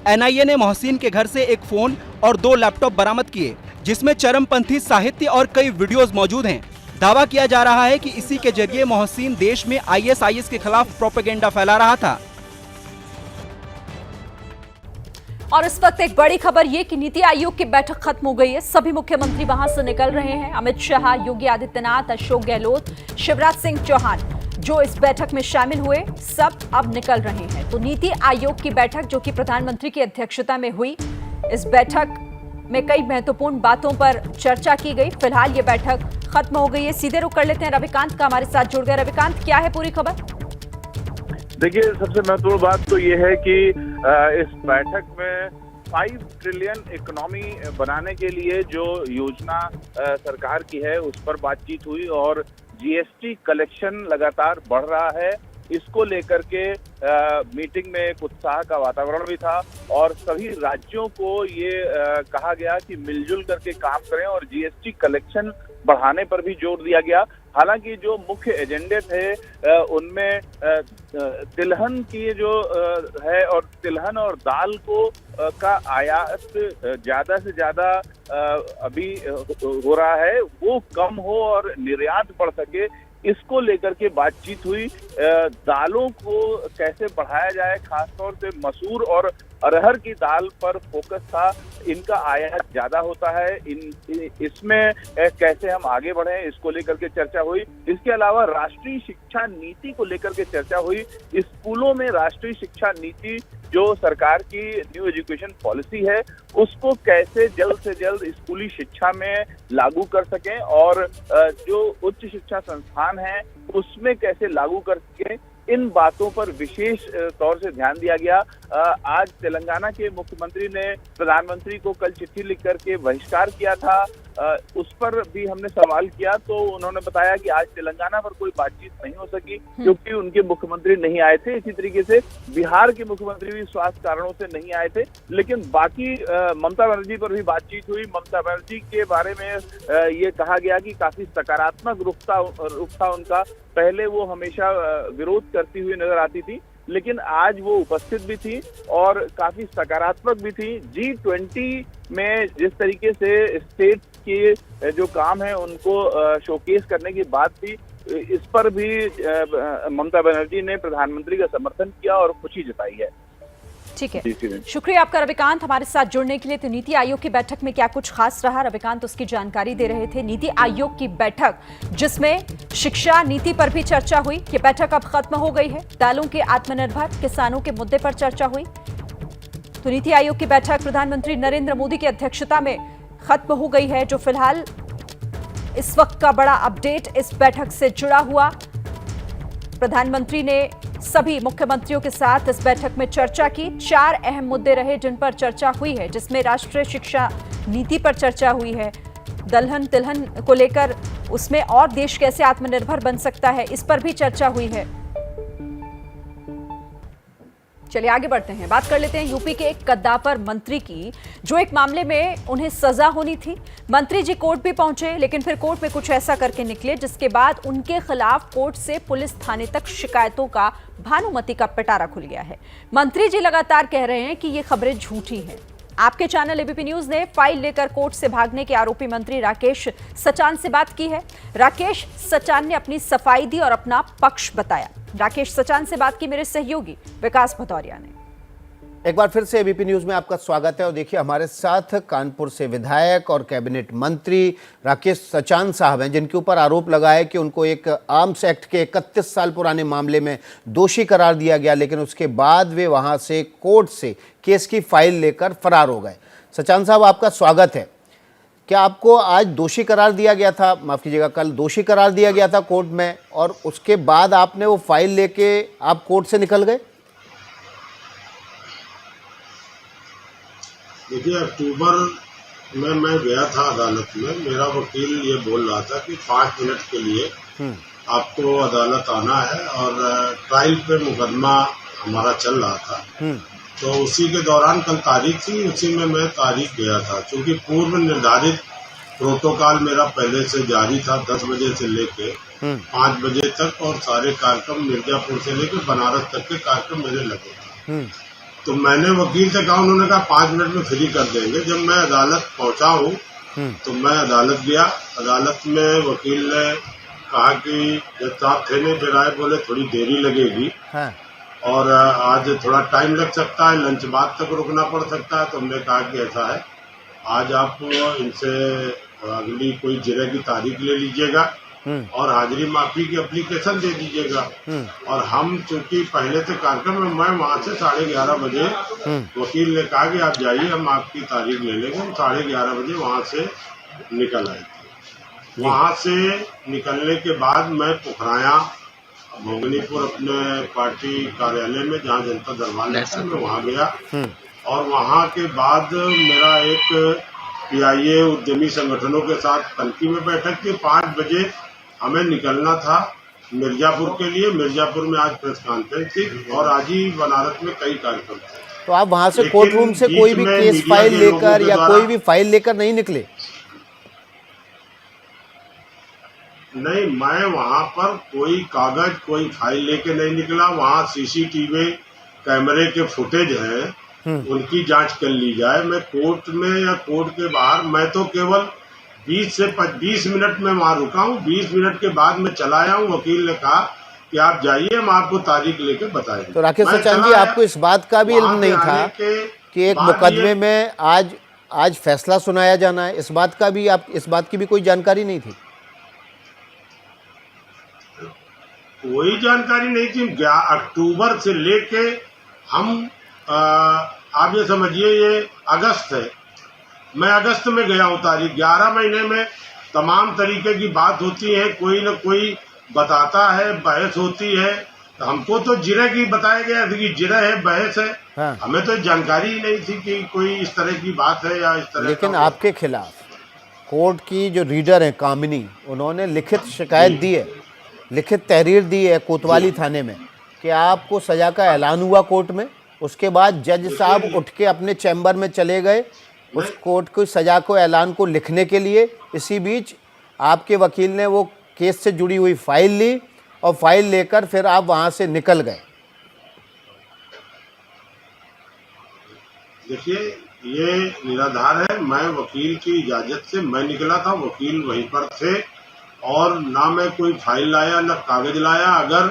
एनआईए ने मोहसिन के घर से एक फोन और 2 लैपटॉप बरामद किए, जिसमें चरमपंथी साहित्य और कई वीडियोस मौजूद हैं। दावा किया जा रहा है कि इसी के जरिए मोहसिन देश में आईएसआईएस के खिलाफ प्रोपेगेंडा फैला रहा था। और इस वक्त एक बड़ी खबर ये कि नीति आयोग की बैठक खत्म हो गई है। सभी मुख्यमंत्री वहां से निकल रहे हैं। अमित शाह, योगी आदित्यनाथ, अशोक गहलोत, शिवराज सिंह चौहान जो इस बैठक में शामिल हुए, सब अब निकल रहे हैं। तो नीति आयोग की बैठक जो कि प्रधानमंत्री की अध्यक्षता में हुई, इस बैठक में कई महत्वपूर्ण बातों पर चर्चा की गई। फिलहाल ये बैठक खत्म हो गई है। सीधे रुख कर लेते हैं रविकांत का, हमारे साथ जुड़ गए। रविकांत, क्या है पूरी खबर? देखिए, सबसे महत्वपूर्ण बात तो ये है कि इस बैठक में 5 ट्रिलियन इकोनॉमी बनाने के लिए जो योजना सरकार की है उस पर बातचीत हुई और जीएसटी कलेक्शन लगातार बढ़ रहा है इसको लेकर के मीटिंग में एक उत्साह का वातावरण भी था और सभी राज्यों को ये कहा गया कि मिलजुल करके काम करें और जीएसटी कलेक्शन बढ़ाने पर भी जोर दिया गया। हालांकि जो मुख्य एजेंडे थे उनमें तिलहन की जो है और तिलहन और दाल को का आयात ज्यादा से ज्यादा अभी हो रहा है वो कम हो और निर्यात बढ़ सके, इसको लेकर के बातचीत हुई। दालों को कैसे बढ़ाया जाए, खासतौर से मसूर और अरहर की दाल पर फोकस था। इनका आयात ज्यादा होता है, इसमें कैसे हम आगे बढ़े इसको लेकर के चर्चा हुई। इसके अलावा राष्ट्रीय शिक्षा नीति को लेकर के चर्चा हुई। स्कूलों में राष्ट्रीय शिक्षा नीति जो सरकार की न्यू एजुकेशन पॉलिसी है उसको कैसे जल्द से जल्द स्कूली शिक्षा में लागू कर सकें और जो उच्च शिक्षा संस्थान है उसमें कैसे लागू कर सकें, इन बातों पर विशेष तौर से ध्यान दिया गया। आज तेलंगाना के मुख्यमंत्री ने प्रधानमंत्री को कल चिट्ठी लिख करके बहिष्कार किया था, उस पर भी हमने सवाल किया तो उन्होंने बताया कि आज तेलंगाना पर कोई बातचीत नहीं हो सकी क्योंकि उनके मुख्यमंत्री नहीं आए थे। इसी तरीके से बिहार के मुख्यमंत्री भी स्वास्थ्य कारणों से नहीं आए थे, लेकिन बाकी ममता बनर्जी पर भी बातचीत हुई। ममता बनर्जी के बारे में ये कहा गया कि काफी सकारात्मक रुख था उनका। पहले वो हमेशा विरोध करती हुई नजर आती थी, लेकिन आज वो उपस्थित भी थी और काफी सकारात्मक भी थी। G20 में जिस तरीके से स्टेट के जो काम है उनको शोकेस करने की बात थी, इस पर भी ममता बनर्जी ने प्रधानमंत्री का समर्थन किया और खुशी जताई है। ठीक है, शुक्रिया आपका रविकांत हमारे साथ जुड़ने के लिए। तो नीति आयोग की बैठक में क्या कुछ खास रहा, रविकांत उसकी जानकारी दे रहे थे। नीति आयोग की बैठक जिसमें शिक्षा नीति पर भी चर्चा हुई, ये बैठक अब खत्म हो गई है। दालों के आत्मनिर्भर किसानों के मुद्दे पर चर्चा हुई। तो नीति आयोग की बैठक प्रधानमंत्री नरेंद्र मोदी की अध्यक्षता में खत्म हो गई है। जो फिलहाल इस वक्त का बड़ा अपडेट इस बैठक से जुड़ा हुआ, प्रधानमंत्री ने सभी मुख्यमंत्रियों के साथ इस बैठक में चर्चा की। 4 अहम मुद्दे रहे जिन पर चर्चा हुई है, जिसमें राष्ट्रीय शिक्षा नीति पर चर्चा हुई है, दलहन तिलहन को लेकर उसमें और देश कैसे आत्मनिर्भर बन सकता है, इस पर भी चर्चा हुई है। चलिए आगे बढ़ते हैं, बात कर लेते हैं यूपी के एक कद्दावर मंत्री की, जो एक मामले में उन्हें सजा होनी थी। मंत्री जी कोर्ट भी पहुंचे, लेकिन फिर कोर्ट में कुछ ऐसा करके निकले जिसके बाद उनके खिलाफ कोर्ट से पुलिस थाने तक शिकायतों का भानुमति का पिटारा खुल गया है। मंत्री जी लगातार कह रहे हैं कि ये खबरें झूठी हैं। आपके चैनल एबीपी न्यूज ने फाइल लेकर कोर्ट से भागने के आरोपी मंत्री राकेश सचान से बात की है। राकेश सचान ने अपनी सफाई दी और अपना पक्ष बताया। राकेश सचान से बात की मेरे सहयोगी विकास भदौरिया ने। एक बार फिर से एबीपी न्यूज में आपका स्वागत है और देखिए हमारे साथ कानपुर से विधायक और कैबिनेट मंत्री राकेश सचान साहब हैं, जिनके ऊपर आरोप लगा है कि उनको एक आर्म्स एक्ट के 31 साल पुराने मामले में दोषी करार दिया गया, लेकिन उसके बाद वे वहां से कोर्ट से केस की फाइल लेकर फरार हो गए। सचान साहब आपका स्वागत है। क्या आपको आज दोषी करार दिया गया था, माफ कीजिएगा कल दोषी करार दिया गया था कोर्ट में, और उसके बाद आपने वो फाइल लेके आप कोर्ट से निकल गए? देखिए, अक्टूबर में मैं गया था अदालत में। मेरा वकील ये बोल रहा था कि 5 मिनट के लिए आपको अदालत आना है, और ट्रायल पे मुकदमा हमारा चल रहा था। तो उसी के दौरान कल तारीख थी, उसी में मैं तारीख गया था। क्योंकि पूर्व निर्धारित प्रोटोकॉल मेरा पहले से जारी था 10 बजे से लेके 5 बजे तक, और सारे कार्यक्रम मिर्जापुर से लेकर बनारस तक के कार्यक्रम मेरे लगे थे। तो मैंने वकील से कहा, उन्होंने कहा 5 मिनट में फ्री कर देंगे। जब मैं अदालत पहुंचा हूँ तो मैं अदालत गया। अदालत में वकील ने कहा कि जब साहब थे नहीं, फिर आए, बोले थोड़ी देरी लगेगी और आज थोड़ा टाइम लग सकता है, लंच बाद तक रुकना पड़ सकता है। तो हमने कहा कि ऐसा है, आज आप इनसे अगली कोई जिले की तारीख ले लीजिएगा और हाजिरी माफी की एप्लीकेशन दे दीजिएगा। और हम चूंकि पहले से कार्यक्रम में, मैं वहां से 11:30 बजे वकील ने कहा कि आप जाइए, हम आपकी तारीख ले लेंगे। हम 11:30 बजे वहां से निकल आए थे। वहां से निकलने के बाद मैं पुखराया भोगनीपुर अपने पार्टी कार्यालय में, जहाँ जनता दरबार लगता है, मैं वहाँ गया। और वहाँ के बाद मेरा एक PIA उद्यमी संगठनों के साथ कल्की में बैठक थी। 5 बजे हमें निकलना था मिर्जापुर के लिए। मिर्जापुर में आज प्रेस कॉन्फ्रेंस थी और आज ही बनारस में कई कार्यक्रम थे। तो आप वहां से कोर्ट रूम से कोई भी केस फाइल लेकर या कोई भी फाइल लेकर नहीं निकले? नहीं, मैं वहां पर कोई कागज कोई फाइल लेके नहीं निकला। वहां सीसीटीवी कैमरे के फुटेज हैं, उनकी जांच कर ली जाए। मैं कोर्ट में या कोर्ट के बाहर, मैं तो केवल 20 से 20 मिनट में वहां रुका हूं। 20 मिनट के बाद मैं चला आया हूं। वकील ने कहा कि आप जाइए, हम आपको तारीख लेके बताएंगे। तो राकेश सचान जी, आपको इस बात का भी इल्म नहीं था कि एक मुकदमे में आज फैसला सुनाया जाना है? इस बात की भी कोई जानकारी नहीं थी? कोई जानकारी नहीं थी। 11 अक्टूबर से लेके हम आप ये समझिए ये अगस्त है। मैं अगस्त में गया हूँ तारीख। 11 महीने में तमाम तरीके की बात होती है, कोई न कोई बताता है, बहस होती है। तो हमको तो जिरह की बताया गया था कि जिरह है, बहस है। हाँ। हमें तो जानकारी ही नहीं थी कि कोई इस तरह की बात है या इस तरह। लेकिन आपके खिलाफ कोर्ट की जो रीडर है कामिनी, उन्होंने लिखित शिकायत दी है, लिखित तहरीर दी है कोतवाली थाने में कि आपको सजा का ऐलान हुआ कोर्ट में। उसके बाद जज साहब उठ के अपने चैम्बर में चले गए उस कोर्ट की सजा को ऐलान को लिखने के लिए। इसी बीच आपके वकील ने वो केस से जुड़ी हुई फाइल ली और फाइल लेकर फिर आप वहां से निकल गए। देखिए, ये निराधार है। मैं वकील की इजाजत से मैं निकला था, वकील वहीं पर थे और ना मैं कोई फाइल लाया ना कागज लाया। अगर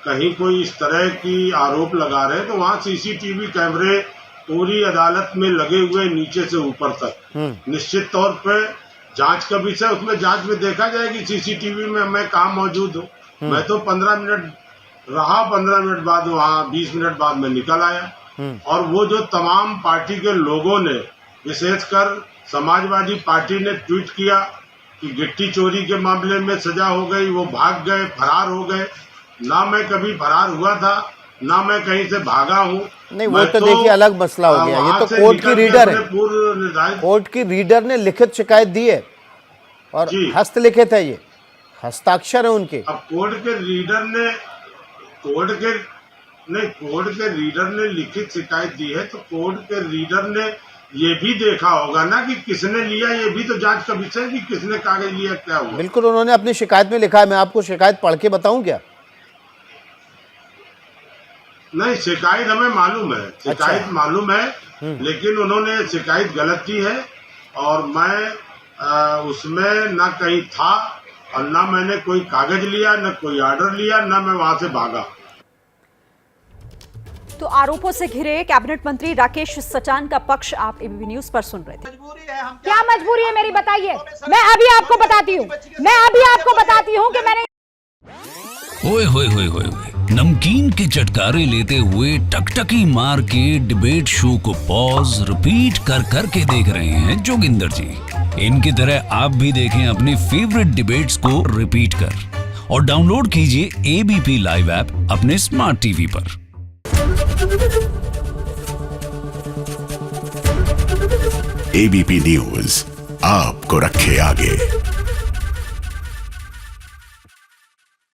कहीं कोई इस तरह की आरोप लगा रहे तो वहाँ सीसीटीवी कैमरे पूरी अदालत में लगे हुए नीचे से ऊपर तक। निश्चित तौर पर जांच का विषय, उसमें जांच में देखा जाएगी सीसीटीवी में मैं कहाँ मौजूद हूँ। मैं तो 15 मिनट रहा, 15 मिनट बाद वहाँ 20 मिनट बाद मैं निकल आया। और वो जो तमाम पार्टी के लोगों ने, विशेषकर समाजवादी पार्टी ने ट्वीट किया कि गिट्टी चोरी के मामले में सजा हो गई, वो भाग गए, फरार हो गए। ना मैं कभी फरार हुआ था, ना मैं कहीं से भागा हूँ। नहीं, वो तो देखिए अलग मसला हो गया। ये तो कोर्ट की रीडर है, कोर्ट की रीडर ने लिखित शिकायत दी है और हस्तलिखित है, ये हस्ताक्षर है उनके। अब कोर्ट के रीडर ने लिखित शिकायत दी है तो कोर्ट के रीडर ने ये भी देखा होगा ना कि किसने लिया। ये भी तो जांच का विषय है कि किसने कागज लिया, क्या हुआ। बिल्कुल, उन्होंने अपनी शिकायत में लिखा है। मैं आपको शिकायत पढ़ के बताऊं क्या? नहीं, शिकायत हमें मालूम है, शिकायत मालूम है, लेकिन उन्होंने शिकायत गलत की है और मैं उसमें ना कहीं था और ना मैंने कोई कागज लिया, ना कोई ऑर्डर लिया, ना मैं वहां से भागा। तो आरोपों से घिरे कैबिनेट मंत्री राकेश सचान का पक्ष आप एबीपी न्यूज पर सुन रहे थे। क्या मजबूरी है मेरी, बताइए। मैं अभी आपको बताती हूँ कि मैंने ओए होए होए होए नमकीन के चटकारे लेते हुए टकटकी मार के डिबेट शो को पॉज रिपीट कर करके देख रहे हैं जोगिंदर जी। इनकी तरह आप भी देखें अपनी फेवरेट डिबेट्स को रिपीट कर और डाउनलोड कीजिए एबीपी लाइव ऐप अपने स्मार्ट टीवी पर। एबीपी न्यूज आपको रखे आगे।